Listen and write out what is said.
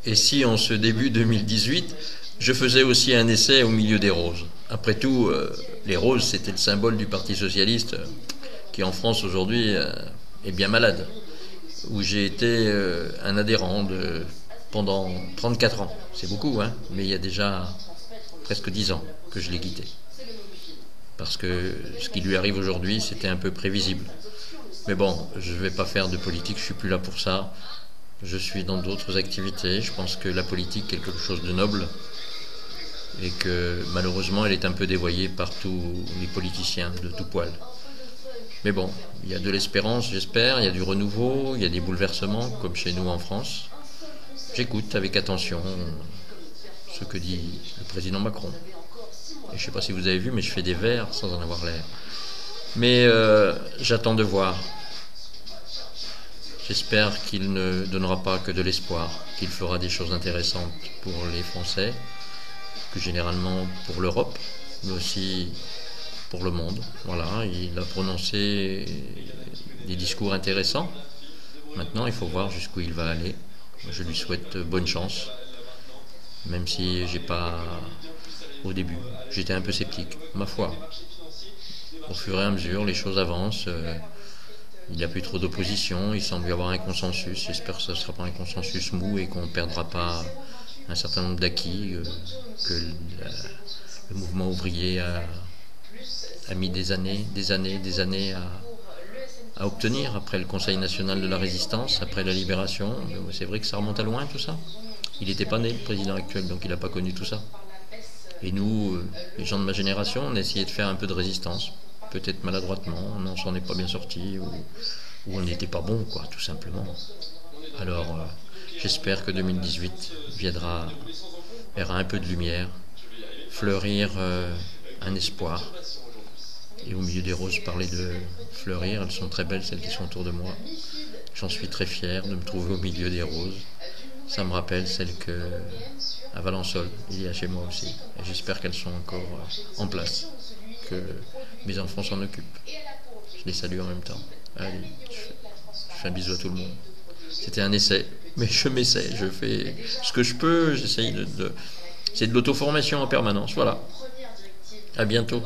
Et si en ce début 2018, je faisais aussi un essai au milieu des roses. Après tout, les roses, c'était le symbole du Parti socialiste qui en France aujourd'hui est bien malade, où j'ai été un adhérent pendant 34 ans. C'est beaucoup, hein, mais il y a déjà presque 10 ans que je l'ai quitté. Parce que ce qui lui arrive aujourd'hui, c'était un peu prévisible. Mais bon, je ne vais pas faire de politique, je ne suis plus là pour ça. Je suis dans d'autres activités. Je pense que la politique est quelque chose de noble et que malheureusement, elle est un peu dévoyée par tous les politiciens de tout poil. Mais bon, il y a de l'espérance, j'espère, il y a du renouveau, il y a des bouleversements, comme chez nous en France. J'écoute avec attention ce que dit le président Macron. Et je ne sais pas si vous avez vu, mais je fais des vers sans en avoir l'air. Mais j'attends de voir. J'espère qu'il ne donnera pas que de l'espoir, qu'il fera des choses intéressantes pour les Français, plus généralement pour l'Europe, mais aussi pour le monde. Voilà, il a prononcé des discours intéressants. Maintenant, il faut voir jusqu'où il va aller. Je lui souhaite bonne chance, même si j'ai pas, au début, j'étais un peu sceptique, ma foi. Au fur et à mesure, les choses avancent. Il n'y a plus trop d'opposition, il semble y avoir un consensus. J'espère que ce ne sera pas un consensus mou et qu'on ne perdra pas un certain nombre d'acquis que le mouvement ouvrier a mis des années à obtenir après le Conseil national de la résistance, après la libération. C'est vrai que ça remonte à loin tout ça. Il n'était pas né, le président actuel, donc il n'a pas connu tout ça. Et nous, les gens de ma génération, on a essayé de faire un peu de résistance. Peut-être maladroitement, on n'en s'en est pas bien sorti, ou on n'était pas bon, quoi, tout simplement. Alors, j'espère que 2018 verra un peu de lumière, fleurir un espoir. Et au milieu des roses, parler de fleurir, elles sont très belles, celles qui sont autour de moi. J'en suis très fier de me trouver au milieu des roses. Ça me rappelle celles qu'à Valençol, il y a chez moi aussi. Et j'espère qu'elles sont encore en place, que mes enfants s'en occupent. Je les salue en même temps. Allez, je fais un bisou à tout le monde. C'était un essai, mais je m'essaie, je fais ce que je peux, j'essaye c'est de l'auto-formation en permanence. Voilà. À bientôt.